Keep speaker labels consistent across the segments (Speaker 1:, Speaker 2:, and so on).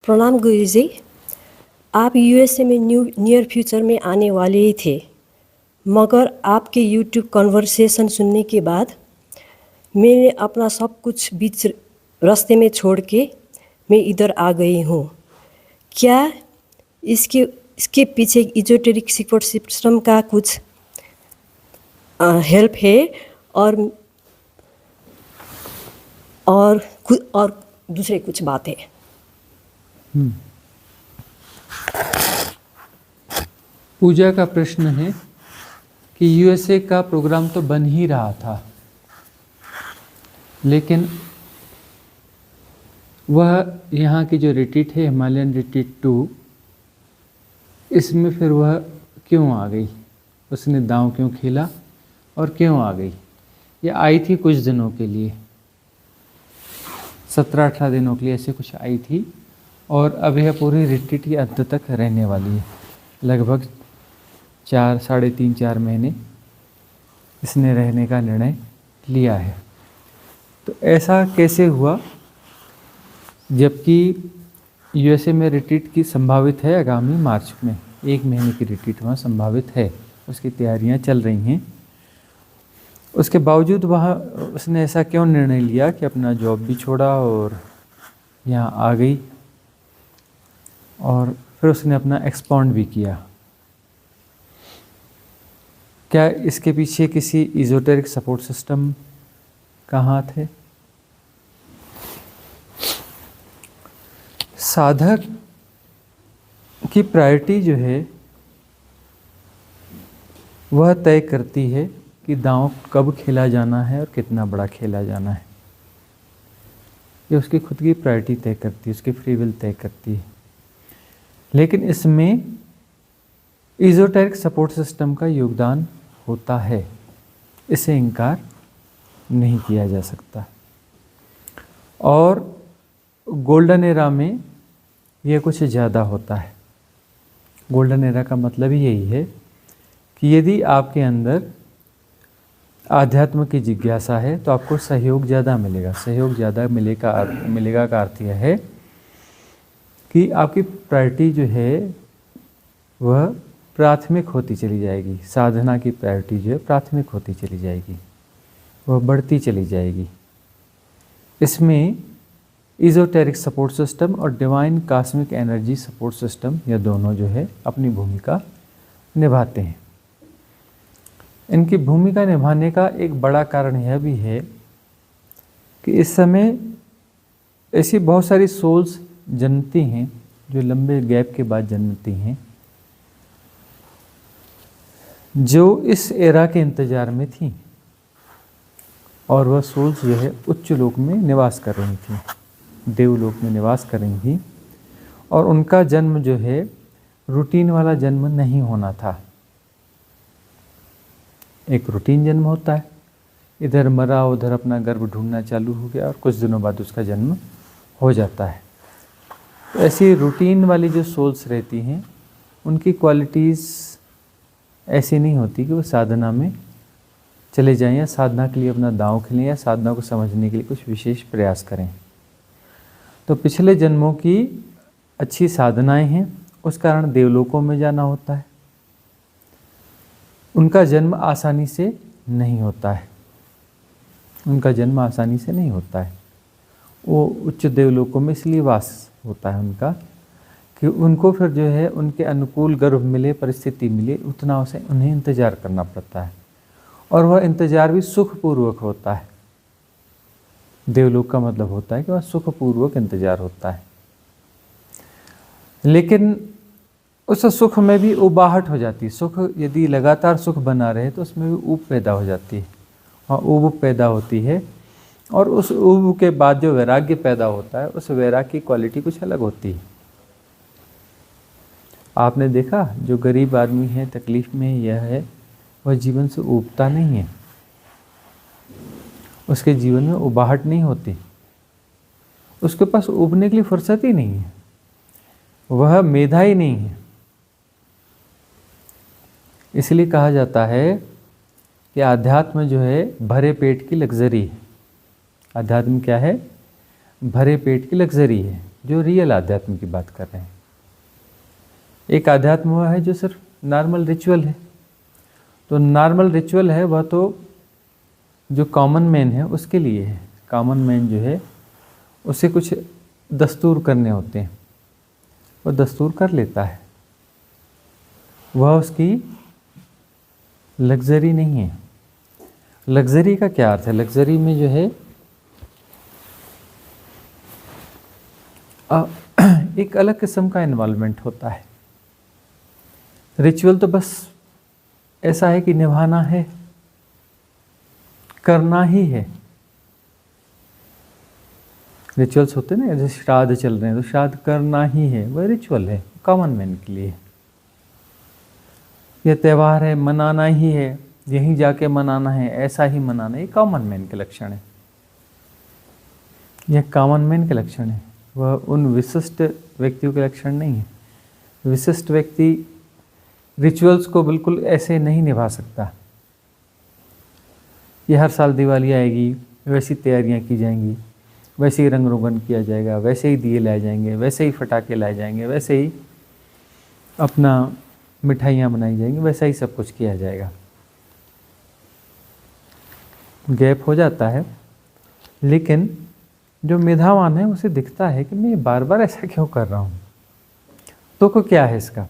Speaker 1: प्रणाम गुरु जी। आप यूएसए में नियर फ्यूचर में आने वाले ही थे, मगर आपके यूट्यूब कन्वर्सेशन सुनने के बाद मैंने अपना सब कुछ बीच रास्ते में छोड़ के मैं इधर आ गई हूँ। क्या इसके पीछे इजोटेरिक सपोर्ट सिस्टम का कुछ हेल्प है और दूसरे कुछ बातें?
Speaker 2: पूजा का प्रश्न है कि यूएसए का प्रोग्राम तो बन ही रहा था, लेकिन वह यहाँ की जो रिट्रीट है हिमालयन रिट्रीट 2, इसमें फिर वह क्यों आ गई, उसने दांव क्यों खेला और क्यों आ गई? ये आई थी कुछ दिनों के लिए, 17-18 दिनों के लिए ऐसे कुछ आई थी, और अब यह पूरी रिट्रीट के अंत तक रहने वाली है। लगभग 3.5-4 महीने इसने रहने का निर्णय लिया है। तो ऐसा कैसे हुआ, जबकि यूएसए में रिट्रीट की संभावित है आगामी मार्च में, 1 महीने की रिट्रीट वहाँ संभावित है, उसकी तैयारियां चल रही हैं। उसके बावजूद वहाँ उसने ऐसा क्यों निर्णय लिया कि अपना जॉब भी छोड़ा और यहाँ आ गई, और फिर उसने अपना एक्सपांड भी किया? क्या इसके पीछे किसी इजोटेरिक सपोर्ट सिस्टम का हाथ है? साधक की प्रायोरिटी जो है वह तय करती है कि दांव कब खेला जाना है और कितना बड़ा खेला जाना है। ये उसकी खुद की प्रायोरिटी तय करती है, उसकी फ्री विल तय करती है। लेकिन इसमें इजोटेरिक सपोर्ट सिस्टम का योगदान होता है, इसे इनकार नहीं किया जा सकता। और गोल्डन एरा में यह कुछ ज़्यादा होता है। गोल्डन एरा का मतलब ही यही है कि यदि आपके अंदर आध्यात्म की जिज्ञासा है तो आपको सहयोग ज़्यादा मिलेगा। सहयोग ज़्यादा मिलेगा का अर्थ यह है कि आपकी प्रायोरिटी जो है वह प्राथमिक होती चली जाएगी। साधना की प्रायोरिटी जो है प्राथमिक होती चली जाएगी, वह बढ़ती चली जाएगी। इसमें इजोटेरिक सपोर्ट सिस्टम और divine cosmic energy support system, यह दोनों जो है अपनी भूमिका निभाते हैं। इनकी भूमिका निभाने का एक बड़ा कारण यह भी है कि इस समय ऐसी बहुत सारी सोल्स जन्मती हैं जो लंबे गैप के बाद जन्मती हैं, जो इस एरा के इंतजार में थी, और वह सोल्स जो है उच्च लोक में निवास कर रही थी, देवलोक में निवास कर रही थी, और उनका जन्म जो है रूटीन वाला जन्म नहीं होना था। एक रूटीन जन्म होता है, इधर मरा उधर अपना गर्भ ढूंढना चालू हो गया और कुछ दिनों बाद उसका जन्म हो जाता है। तो ऐसी रूटीन वाली जो सोल्स रहती हैं उनकी क्वालिटीज़ ऐसी नहीं होती कि वो साधना में चले जाएं या साधना के लिए अपना दांव खेलें या साधना को समझने के लिए कुछ विशेष प्रयास करें। तो पिछले जन्मों की अच्छी साधनाएं हैं, उस कारण देवलोकों में जाना होता है। उनका जन्म आसानी से नहीं होता है, उनका जन्म आसानी से नहीं होता है। वो उच्च देवलोकों में इसलिए वास होता है उनका कि उनको फिर जो है उनके अनुकूल गर्भ मिले, परिस्थिति मिले, उतना उसे उन्हें इंतज़ार करना पड़ता है, और वह इंतज़ार भी सुखपूर्वक होता है। देवलोक का मतलब होता है कि वह सुखपूर्वक इंतज़ार होता है। लेकिन उस सुख में भी उबाहट हो जाती है। सुख यदि लगातार सुख बना रहे तो उसमें भी ऊब पैदा हो जाती है, और ऊब पैदा होती है, और उस ऊब के बाद जो वैराग्य पैदा होता है, उस वैराग्य की क्वालिटी कुछ अलग होती है। आपने देखा, जो गरीब आदमी है, तकलीफ में यह है, वह जीवन से ऊबता नहीं है, उसके जीवन में उबाहट नहीं होती, उसके पास ऊबने के लिए फुर्सत ही नहीं है, वह मेधा ही नहीं है। इसलिए कहा जाता है कि आध्यात्म जो है भरे पेट की लग्जरी है। आध्यात्म क्या है? भरे पेट की लग्जरी है। जो रियल आध्यात्म की बात कर रहे हैं। एक आध्यात्म वह है जो सिर्फ नॉर्मल रिचुअल है। तो नॉर्मल रिचुअल है वह तो जो कॉमन मैन है उसके लिए है। कॉमन मैन जो है उसे कुछ दस्तूर करने होते हैं, वह दस्तूर कर लेता है, वह उसकी लग्जरी नहीं है। लग्जरी का क्या अर्थ है? लग्जरी में जो है एक अलग किस्म का इन्वॉल्वमेंट होता है। रिचुअल तो बस ऐसा है कि निभाना है, करना ही है। रिचुअल्स होते हैं ना, जैसे श्राद्ध चल रहे हैं तो श्राद्ध करना ही है, वह रिचुअल है, कॉमन मैन के लिए। यह त्यौहार है, मनाना ही है, यहीं जाके मनाना है, ऐसा ही मनाना है, ये कॉमन मैन के लक्षण है। यह कॉमन मैन के लक्षण है, वह उन विशिष्ट व्यक्तियों के लक्षण नहीं है। विशिष्ट व्यक्ति रिचुअल्स को बिल्कुल ऐसे नहीं निभा सकता। ये हर साल दिवाली आएगी, वैसी तैयारियां की जाएंगी, वैसे ही रंग रोगन किया जाएगा, वैसे ही दिए लाए जाएंगे, वैसे ही फटाके लाए जाएंगे, वैसे ही अपना मिठाइयाँ बनाई जाएंगी, वैसा ही सब कुछ किया जाएगा। गैप हो जाता है, लेकिन जो मेधावान है उसे दिखता है कि मैं ये बार बार ऐसा क्यों कर रहा हूँ, तो को क्या है इसका।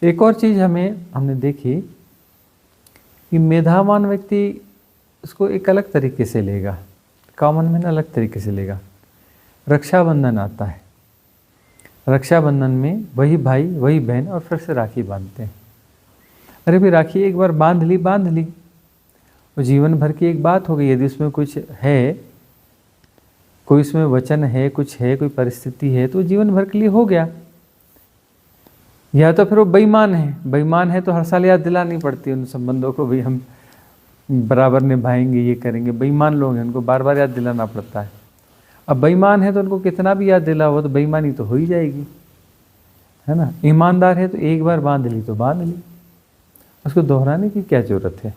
Speaker 2: एक और चीज़ हमने देखी कि मेधावान व्यक्ति उसको एक अलग तरीके से लेगा, कॉमन मैन अलग तरीके से लेगा। रक्षाबंधन आता है, रक्षाबंधन में वही भाई वही बहन और फिर से राखी बांधते हैं। अरे भाई राखी एक बार बांध ली, वो जीवन भर की एक बात हो गई। यदि उसमें कुछ है, कोई उसमें वचन है, कुछ है, कोई परिस्थिति है, तो जीवन भर के लिए हो गया। या तो फिर वो बेईमान है तो हर साल याद दिलानी पड़ती है उन संबंधों को, भाई हम बराबर निभाएंगे, ये करेंगे। बेईमान लोग हैं, उनको बार बार याद दिलाना पड़ता है। अब बेईमान है तो उनको कितना भी याद दिला हो तो बेईमानी तो हो ही जाएगी, है ना। ईमानदार है तो एक बार बांध ली तो बांध ली, उसको दोहराने की क्या जरूरत है?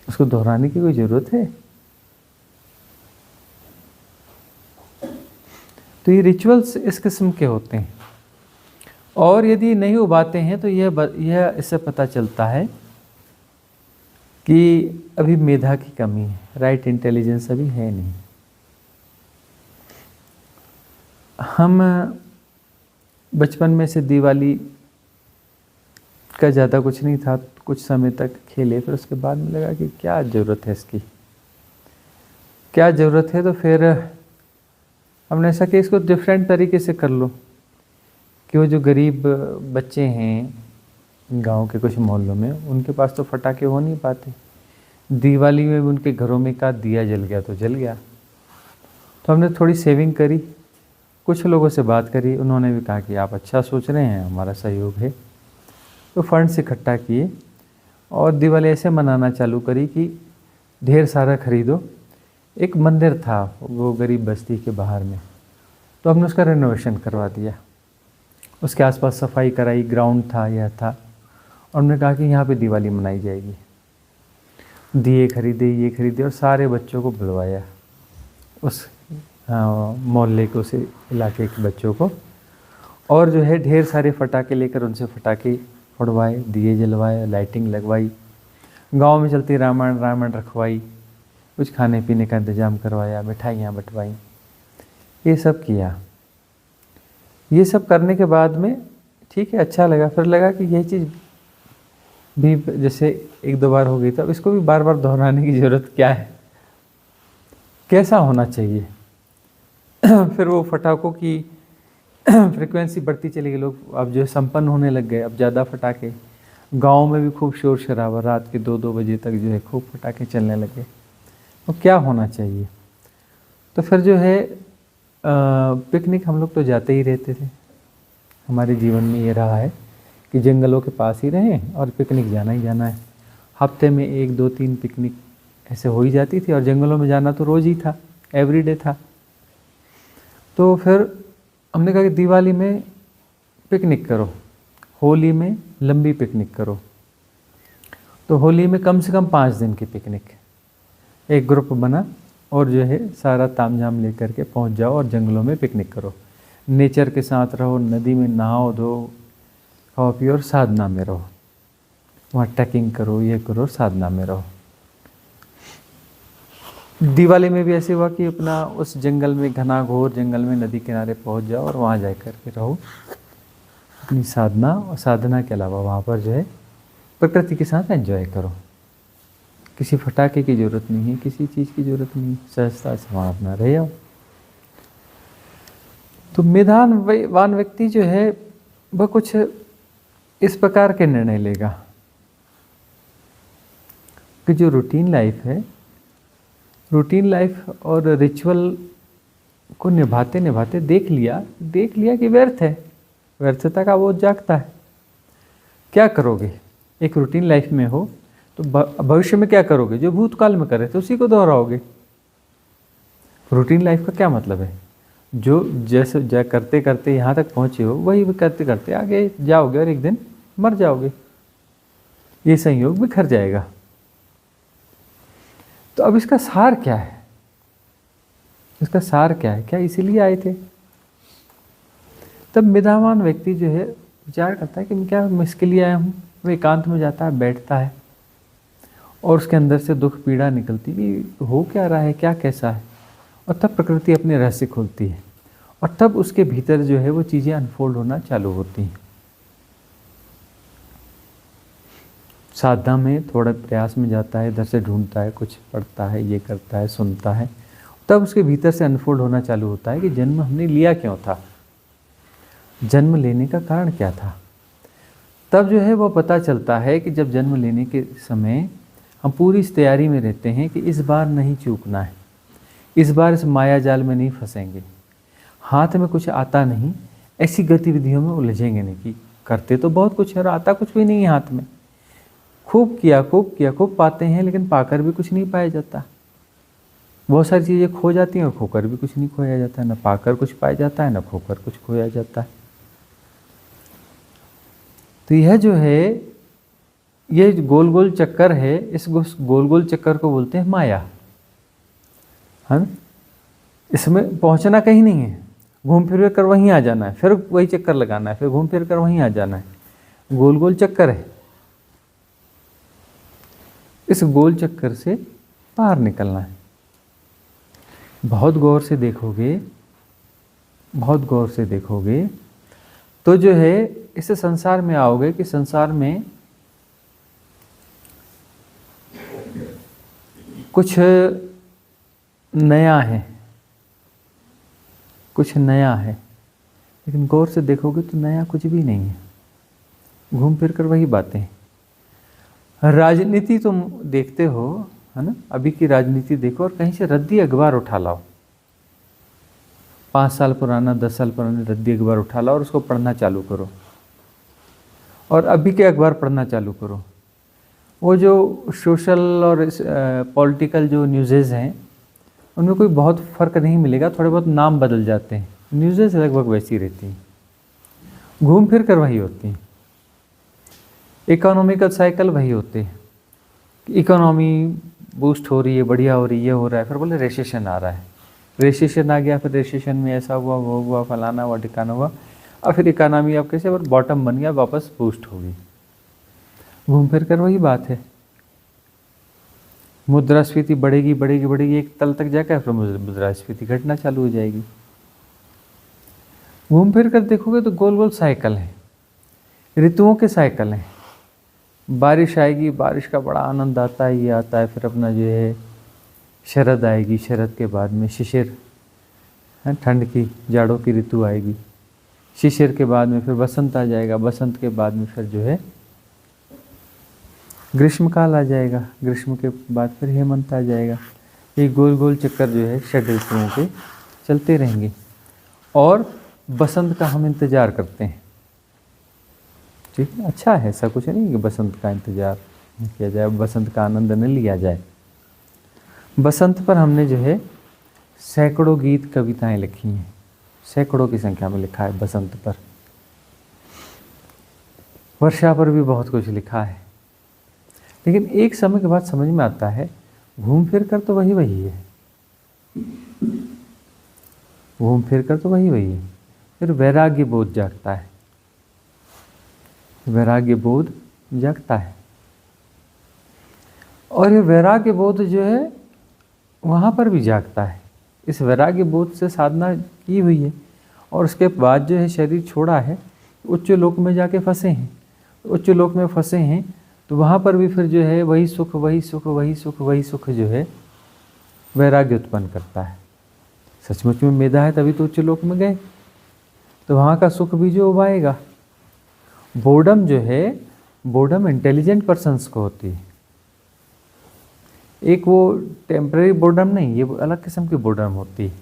Speaker 2: उसको दोहराने की कोई जरूरत है? तो ये रिचुअल्स इस किस्म के होते हैं। और यदि नहीं उबाते हैं तो यह इससे पता चलता है कि अभी मेधा की कमी है, राइट इंटेलिजेंस अभी है नहीं। हम बचपन में से दिवाली का ज़्यादा कुछ नहीं था, कुछ समय तक खेले, फिर उसके बाद में लगा कि क्या ज़रूरत है इसकी, क्या ज़रूरत है। तो फिर हमने ऐसा कि इसको डिफरेंट तरीके से कर लो कि वो जो गरीब बच्चे हैं गांव के कुछ मोहल्लों में, उनके पास तो फटाके हो नहीं पाते। दिवाली में भी उनके घरों में का दिया जल गया तो जल गया। तो हमने थोड़ी सेविंग करी, कुछ लोगों से बात करी, उन्होंने भी कहा कि आप अच्छा सोच रहे हैं, हमारा सहयोग है। तो फंड्स इकट्ठा किए और दिवाली ऐसे मनाना चालू करी कि ढेर सारा खरीदो। एक मंदिर था वो गरीब बस्ती के बाहर में, तो हमने उसका रेनोवेशन करवा दिया, उसके आसपास सफाई कराई, ग्राउंड था, यह था। और हमने कहा कि यहाँ पे दिवाली मनाई जाएगी। दिए खरीदे, ये खरीदे और सारे बच्चों को बुलवाया, उस मोहल्ले के, उस इलाके के बच्चों को। और जो है ढेर सारे फटाके लेकर उनसे फटाके फोड़वाए, दिए जलवाए, लाइटिंग लगवाई, गांव में चलती रामायण रखवाई, कुछ खाने पीने का इंतज़ाम करवाया, मिठाइयाँ बंटवाई, ये सब किया। ये सब करने के बाद में ठीक है, अच्छा लगा। फिर लगा कि यह चीज़ भी जैसे एक दो बार हो गई, तो अब इसको भी बार बार दोहराने की ज़रूरत क्या है, कैसा होना चाहिए। फिर वो फटाकों की फ्रिक्वेंसी बढ़ती चली गई, लोग अब जो है संपन्न होने लग गए, अब ज़्यादा फटाके। गांव में भी खूब शोर शराबा, रात के 2-2 बजे तक जो है खूब फटाके चलने लगे। तो क्या होना चाहिए? तो फिर जो है पिकनिक हम लोग तो जाते ही रहते थे। हमारे जीवन में ये रहा है कि जंगलों के पास ही रहें और पिकनिक जाना ही जाना है। हफ्ते में 1, 2, 3 पिकनिक ऐसे हो ही जाती थी, और जंगलों में जाना तो रोज़ ही था, एवरीडे था। तो फिर हमने कहा कि दिवाली में पिकनिक करो, होली में लंबी पिकनिक करो। तो होली में कम से कम 5 दिन की पिकनिक। एक ग्रुप बना, और जो है सारा तामझाम लेकर के पहुंच जाओ और जंगलों में पिकनिक करो, नेचर के साथ रहो, नदी में नहाओ धो, खाओ पियो और साधना में रहो, वहाँ ट्रैकिंग करो, ये करो, साधना में रहो। दिवाली में भी ऐसे हुआ कि अपना उस जंगल में, घना घोर जंगल में नदी किनारे पहुंच जाओ और वहाँ जा कर के रहो अपनी साधना, और साधना के अलावा वहाँ पर जो है प्रकृति के साथ एंजॉय करो। किसी फटाके की ज़रूरत नहीं है, किसी चीज़ की ज़रूरत नहीं, सहजता से वहाँ अपना रह जाओ। तो मेधावान व्यक्ति जो है वह कुछ इस प्रकार के निर्णय लेगा कि जो रूटीन लाइफ है, रूटीन लाइफ और रिचुअल को निभाते निभाते देख लिया कि व्यर्थ है, व्यर्थता का बोध जागता है। क्या करोगे? एक रूटीन लाइफ में हो तो भविष्य में क्या करोगे? जो भूतकाल में करे थे उसी को दोहराओगे। रूटीन लाइफ का क्या मतलब है? जो जैसे करते करते यहाँ तक पहुँचे हो वही करते करते आगे जाओगे और एक दिन मर जाओगे, ये संयोग बिखर जाएगा। तो अब इसका सार क्या है? इसका सार क्या है? क्या इसीलिए आए थे? तब मेधावान व्यक्ति जो है विचार करता है कि मैं क्या इसके लिए आया हूँ। वो एकांत में जाता है, बैठता है और उसके अंदर से दुख पीड़ा निकलती कि हो क्या रहा है, क्या कैसा है। और तब प्रकृति अपने रहस्य खोलती है और तब उसके भीतर जो है वो चीज़ें अनफोल्ड होना चालू होती हैं। साधना में थोड़ा प्रयास में जाता है, इधर से ढूंढता है, कुछ पढ़ता है, ये करता है, सुनता है, तब उसके भीतर से अनफोल्ड होना चालू होता है कि जन्म हमने लिया क्यों था, जन्म लेने का कारण क्या था। तब जो है वो पता चलता है कि जब जन्म लेने के समय हम पूरी इस तैयारी में रहते हैं कि इस बार नहीं चूकना है, इस बार इस माया जाल में नहीं फंसेंगे, हाथ में कुछ आता नहीं, ऐसी गतिविधियों में उलझेंगे नहीं कि करते तो बहुत कुछ है और आता कुछ भी नहीं है हाथ में। खूब किया, खूब पाते हैं, लेकिन पाकर भी कुछ नहीं पाया जाता। बहुत सारी चीज़ें खो जाती हैं और खोकर भी कुछ नहीं खोया जाता है, न पाकर कुछ पाया जाता है, न खोकर कुछ खोया जाता है। तो यह जो है, ये गोल गोल चक्कर है, इस गोल गोल चक्कर को बोलते हैं माया, है ना। इसमें पहुंचना कहीं नहीं है, घूम फिर कर वहीं आ जाना है, फिर वही चक्कर लगाना है, फिर घूम फिर कर वहीं आ जाना है। गोल गोल चक्कर है। इस गोल चक्कर से बाहर निकलना है। बहुत गौर से देखोगे, बहुत गौर से देखोगे तो जो है इस संसार में आओगे कि संसार में कुछ नया है, कुछ नया है, लेकिन गौर से देखोगे तो नया कुछ भी नहीं है, घूम फिर कर वही बातें। राजनीति तुम देखते हो, है ना, अभी की राजनीति देखो और कहीं से रद्दी अखबार उठा लाओ, 5 साल पुराना, 10 साल पुराना रद्दी अखबार उठा लाओ और उसको पढ़ना चालू करो और अभी के अखबार पढ़ना चालू करो। वो जो सोशल और पॉलिटिकल जो न्यूज़ेज़ हैं उनमें कोई बहुत फ़र्क नहीं मिलेगा, थोड़े बहुत नाम बदल जाते हैं, न्यूज़ेज़ लगभग वैसी रहती हैं, घूम फिर कर वही होती हैं। इकोनॉमिकल साइकिल वही होते हैं, इकोनॉमी बूस्ट हो रही है, बढ़िया हो रही है, ये हो रहा है, फिर बोले रेसेशन आ रहा है, रेसेशन आ गया, फिर रेसेशन में ऐसा हुआ, वो हुआ, फलाना हुआ, ठिकाना हुआ, और फिर इकोनॉमी अब कैसे बॉटम बन गया, वापस बूस्ट हो गई। घूम फिर कर वही बात है। मुद्रास्फीति बढ़ेगी बढ़ेगी बढ़ेगी, एक तल तक जाकर फिर मुद्रास्फीति घटना चालू हो जाएगी। घूम फिर कर देखोगे तो गोल गोल साइकिल है, ऋतुओं के साइकिल हैं। बारिश आएगी, बारिश का बड़ा आनंद आता है, ये आता है, फिर अपना जो है शरद आएगी, शरद के बाद में शिशिर, ठंड की जाड़ों की ऋतु आएगी, शिशिर के बाद में फिर बसंत आ जाएगा, बसंत के बाद में फिर जो है ग्रीष्मकाल आ जाएगा, ग्रीष्म के बाद फिर हेमंत आ जाएगा। ये गोल गोल चक्कर जो है 6 ऋतुओं के चलते रहेंगे और बसंत का हम इंतज़ार करते हैं। ठीक है, अच्छा है, ऐसा कुछ नहीं कि बसंत का इंतज़ार किया जाए, बसंत का आनंद न लिया जाए। बसंत पर हमने जो है सैकड़ों गीत कविताएं लिखी हैं, सैकड़ों की संख्या में लिखा है बसंत पर। वर्षा पर भी बहुत कुछ लिखा है, लेकिन एक समय के बाद समझ में आता है घूम फिर कर तो वही वही है। घूम फिर कर तो वही वही है। फिर वैराग्य बोध जागता है, वैराग्य बोध जागता है। और ये वैराग्य बोध जो है वहाँ पर भी जागता है। इस वैराग्य बोध से साधना की हुई है और उसके बाद जो है शरीर छोड़ा है, उच्च लोक में जाके फंसे हैं। उच्च लोक में फंसे हैं तो वहाँ पर भी फिर जो है वही सुख वही सुख वही सुख वही सुख जो है वैराग्य उत्पन्न करता है। सचमुच में मेधा है तभी तो उच्च लोक में गए, तो वहाँ का सुख भी जो उबाएगा। बोर्डम जो है, बोर्डम इंटेलिजेंट पर्सन्स को होती है। एक वो टेम्परेरी बोर्डम नहीं, ये अलग किस्म की बोर्डम होती है।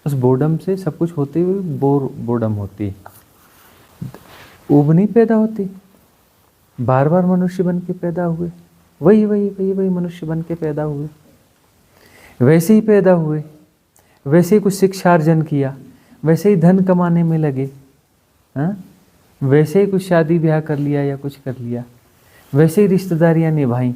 Speaker 2: उस बोर्डम से सब कुछ होते हुए बोर्डम होती है। ऊब नहीं पैदा होती, बार बार मनुष्य बन के पैदा हुए, वही वही वही वही मनुष्य बन के पैदा हुए, वैसे ही पैदा हुए, वैसे ही कुछ शिक्षा अर्जन किया, वैसे ही धन कमाने में लगे, हाँ, वैसे ही कुछ शादी ब्याह कर लिया या कुछ कर लिया, वैसे ही रिश्तेदारियां निभाई,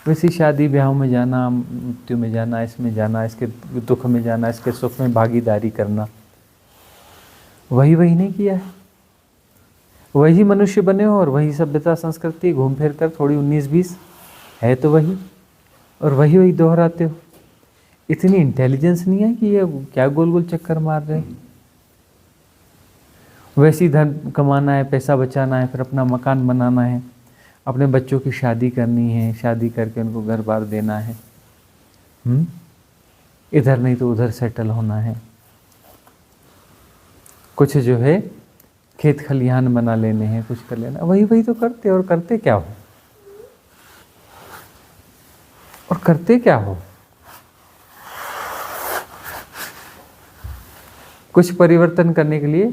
Speaker 2: वैसे ही शादी ब्याहों में जाना, मृत्यु में जाना, इसमें जाना, इसके दुख में जाना, इसके सुख में भागीदारी करना, वही वही नहीं किया है। वही मनुष्य बने हो और वही सभ्यता संस्कृति घूम फिर कर थोड़ी 19-20 है तो वही, और वही वही दोहराते हो। इतनी इंटेलिजेंस नहीं है कि ये क्या गोल गोल चक्कर मार रहे हैं। वैसे ही धन कमाना है, पैसा बचाना है, फिर अपना मकान बनाना है, अपने बच्चों की शादी करनी है, शादी करके उनको घर बार देना है, इधर नहीं तो उधर सेटल होना है, कुछ जो है खेत खलिहान बना लेने हैं, कुछ कर लेना, वही वही तो करते। और करते क्या हो, और करते क्या हो? कुछ परिवर्तन करने के लिए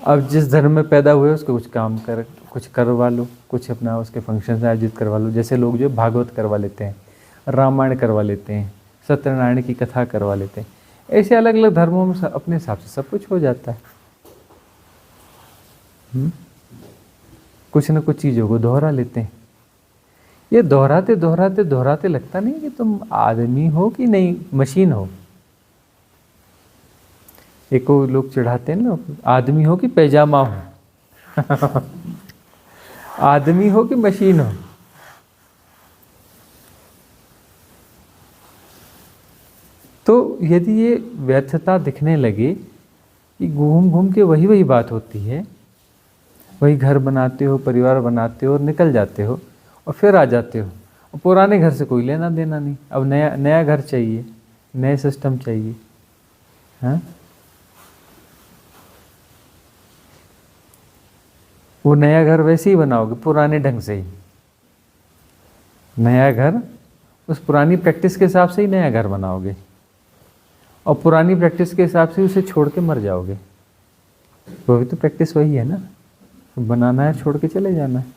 Speaker 2: अब जिस धर्म में पैदा हुए उसको कुछ काम कर, कुछ करवा लो, कुछ अपना उसके फंक्शन आयोजित करवा लो। जैसे लोग जो भागवत करवा लेते हैं, रामायण करवा लेते हैं, सत्यनारायण की कथा करवा लेते हैं, ऐसे अलग अलग धर्मों में अपने हिसाब से सब कुछ हो जाता है। कुछ न कुछ चीज़ों को दोहरा लेते हैं। ये दोहराते दोहराते दोहराते लगता नहीं कि तुम आदमी हो कि नहीं मशीन हो। एक को लोग चढ़ाते हैं ना, आदमी हो कि पैजामा हो आदमी हो कि मशीन हो। तो यदि ये व्यर्थता दिखने लगे कि घूम घूम के वही वही बात होती है, वही घर बनाते हो, परिवार बनाते हो और निकल जाते हो और फिर आ जाते हो, और पुराने घर से कोई लेना देना नहीं, अब नया नया घर चाहिए, नए सिस्टम चाहिए। हाँ, वो नया घर वैसे ही बनाओगे पुराने ढंग से ही। नया घर उस पुरानी प्रैक्टिस के हिसाब से ही नया घर बनाओगे, और पुरानी प्रैक्टिस के हिसाब से उसे छोड़ के मर जाओगे। वो भी तो प्रैक्टिस वही है ना, बनाना है, छोड़ के चले जाना है।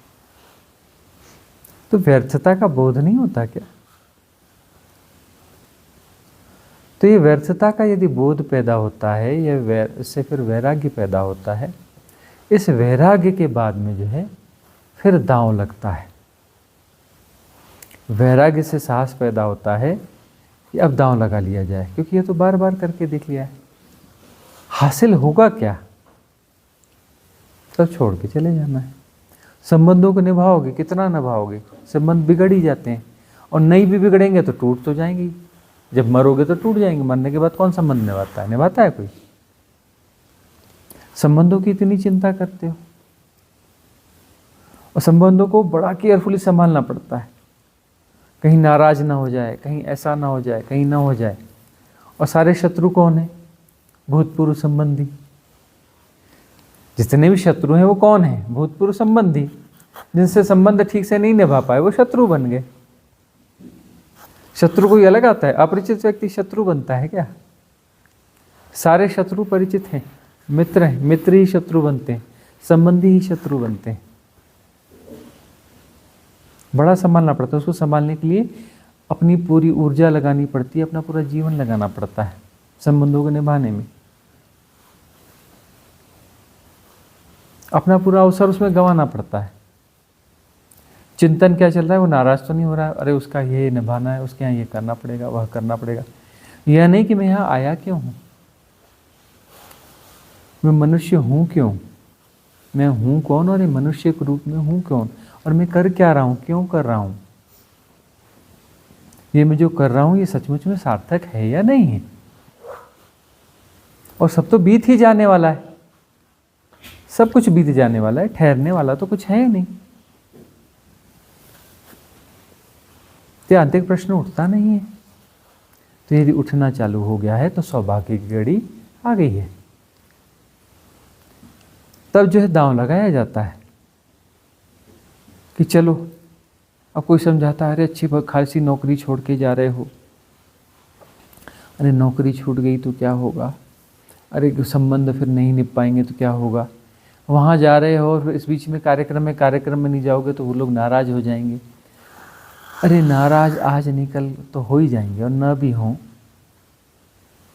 Speaker 2: तो व्यर्थता का बोध नहीं होता क्या? तो ये व्यर्थता का यदि बोध पैदा होता है, या इससे फिर वैराग्य पैदा होता है, इस वैराग्य के बाद में जो है फिर दांव लगता है। वैराग्य से साहस पैदा होता है कि अब दांव लगा लिया जाए, क्योंकि ये तो बार बार करके देख लिया है, हासिल होगा क्या, सब छोड़ के चले जाना है। संबंधों को निभाओगे, कितना निभाओगे, संबंध बिगड़ ही जाते हैं, और नहीं भी बिगड़ेंगे तो टूट तो जाएंगे। जब मरोगे तो टूट जाएंगे, मरने के बाद कौन संबंध निभाता है? निभाता है कोई? संबंधों की इतनी चिंता करते हो, और संबंधों को बड़ा केयरफुली संभालना पड़ता है, कहीं नाराज ना हो जाए, कहीं ऐसा ना हो जाए, कहीं ना हो जाए। और सारे शत्रु कौन है? भूतपूर्व संबंधी। जितने भी शत्रु हैं वो कौन है? भूतपूर्व संबंधी। जिनसे संबंध ठीक से नहीं निभा पाए वो शत्रु बन गए। शत्रु कोई अलग आता है? अपरिचित व्यक्ति शत्रु बनता है क्या? सारे शत्रु परिचित हैं, मित्र हैं, मित्र ही शत्रु बनते हैं, संबंधी ही शत्रु बनते हैं। बड़ा संभालना पड़ता है। उसको संभालने के लिए अपनी पूरी ऊर्जा लगानी पड़ती है, अपना पूरा जीवन लगाना पड़ता है संबंधों को निभाने में। अपना पूरा अवसर उसमें गंवाना पड़ता है। चिंतन क्या चल रहा है, वो नाराज तो नहीं हो रहा है, अरे उसका ये निभाना है, उसके यहाँ ये करना पड़ेगा, वह करना पड़ेगा। यह नहीं कि मैं यहाँ आया क्यों हूँ, मैं मनुष्य हूँ क्यों, मैं हूँ कौन और ये मनुष्य के रूप में हूँ कौन, और मैं कर क्या रहा हूँ, क्यों कर रहा हूँ, ये मैं जो कर रहा हूँ ये सचमुच में सार्थक है या नहीं है। और सब तो बीत ही जाने वाला है, सब कुछ बीत जाने वाला है, ठहरने वाला तो कुछ है ही नहीं। तो आंतरिक प्रश्न उठता नहीं है। तो यदि उठना चालू हो गया है तो सौभाग्य की घड़ी आ गई है। तब जो है दांव लगाया जाता है कि चलो, अब कोई समझाता है, अरे अच्छी खासी नौकरी छोड़ के जा रहे हो, अरे नौकरी छूट गई तो क्या होगा, अरे संबंध फिर नहीं निभ पाएंगे तो क्या होगा, वहाँ जा रहे हो और इस बीच में कार्यक्रम में नहीं जाओगे तो वो लोग नाराज हो जाएंगे। अरे नाराज आज निकल तो हो ही जाएंगे, और न भी हों,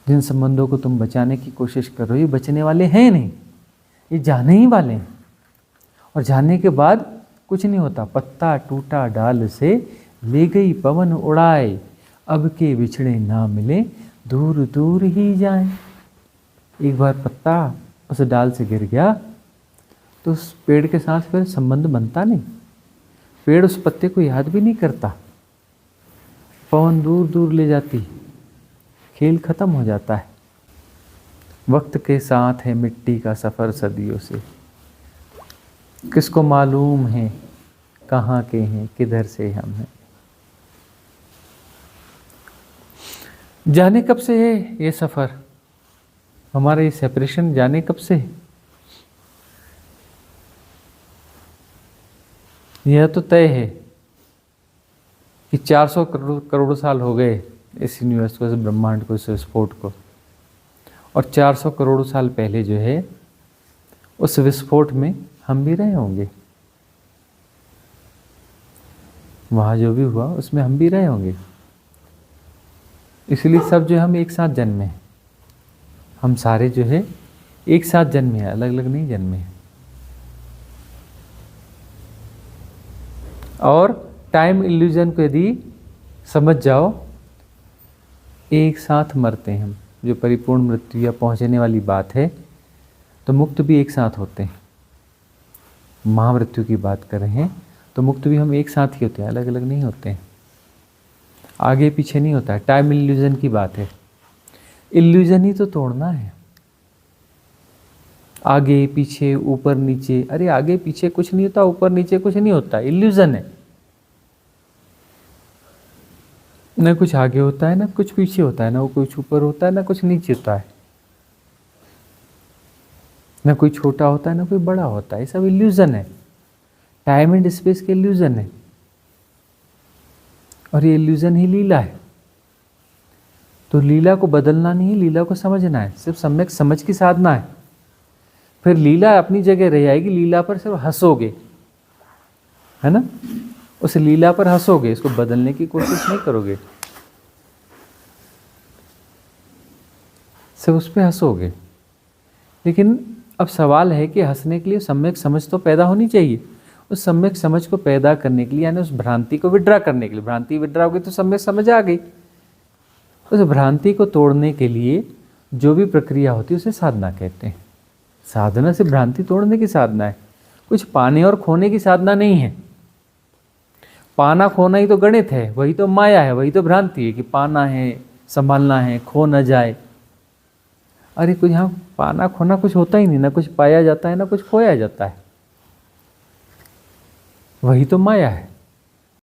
Speaker 2: जिन संबंधों को तुम बचाने की कोशिश कर रहे हो ये बचने वाले हैं नहीं, ये जाने ही वाले हैं। और जाने के बाद कुछ नहीं होता, पत्ता टूटा डाल से ले गई पवन उड़ाए, अब के बिछड़े ना मिले दूर दूर ही जाएं। एक बार पत्ता उस डाल से गिर गया तो उस पेड़ के साथ फिर संबंध बनता नहीं, पेड़ उस पत्ते को याद भी नहीं करता, पवन दूर दूर ले जाती, खेल खत्म हो जाता है। वक्त के साथ है मिट्टी का सफ़र सदियों से, किसको मालूम है कहाँ के हैं, किधर से हम हैं। जाने कब से है ये सफ़र, हमारा ये सेपरेशन जाने कब से? यह तो तय है कि 400 करोड़ साल हो गए इस यूनिवर्स को, इस ब्रह्मांड को, इस विस्फोट को, और 400 करोड़ साल पहले जो है उस विस्फोट में हम भी रहे होंगे, वहाँ जो भी हुआ उसमें हम भी रहे होंगे। इसलिए सब जो हम एक साथ जन्मे हैं, हम सारे जो है एक साथ जन्मे हैं, अलग अलग नहीं जन्मे हैं। और टाइम इल्यूजन को यदि समझ जाओ, एक साथ मरते हैं हम, जो परिपूर्ण मृत्यु या पहुंचने वाली बात है, तो मुक्त भी एक साथ होते हैं। महामृत्यु की बात कर रहे हैं तो मुक्त भी हम एक साथ ही होते हैं, अलग अलग नहीं होते हैं, आगे पीछे नहीं होता है। टाइम इल्यूजन की बात है, इल्यूजन ही तो तोड़ना है। आगे पीछे ऊपर नीचे, अरे आगे पीछे कुछ नहीं होता, ऊपर नीचे कुछ नहीं होता, इल्यूजन है। न कुछ आगे होता है ना कुछ पीछे होता है, ना वो कुछ ऊपर होता है ना कुछ नीचे होता है, ना कोई छोटा होता है ना कोई बड़ा होता है, ये सब इल्यूजन है, टाइम एंड स्पेस के इल्यूजन है। और ये इल्यूजन ही लीला है। तो लीला को बदलना नहीं है, लीला को समझना है, सिर्फ सम्यक समझ की साधना है। फिर लीला अपनी जगह रह जाएगी, लीला पर सिर्फ हंसोगे, है ना, उस लीला पर हंसोगे, इसको बदलने की कोशिश नहीं करोगे, सिर्फ उस पर हंसोगे। लेकिन अब सवाल है कि हंसने के लिए सम्यक समझ तो पैदा होनी चाहिए। उस सम्यक समझ को पैदा करने के लिए, यानी उस भ्रांति को विड्रा करने के लिए, भ्रांति विड्रा होगी तो सम्यक समझ आ गई। उस भ्रांति को तोड़ने के लिए जो भी प्रक्रिया होती है उसे साधना कहते हैं। साधना से भ्रांति तोड़ने की साधना है, कुछ पाने और खोने की साधना नहीं है। पाना खोना ही तो गणित है, वही तो माया है, वही तो भ्रांति है कि पाना है, संभालना है, खो न जाए। अरे कुछ यहाँ पाना खोना कुछ होता ही नहीं, ना कुछ पाया जाता है ना कुछ खोया जाता है, वही तो माया है।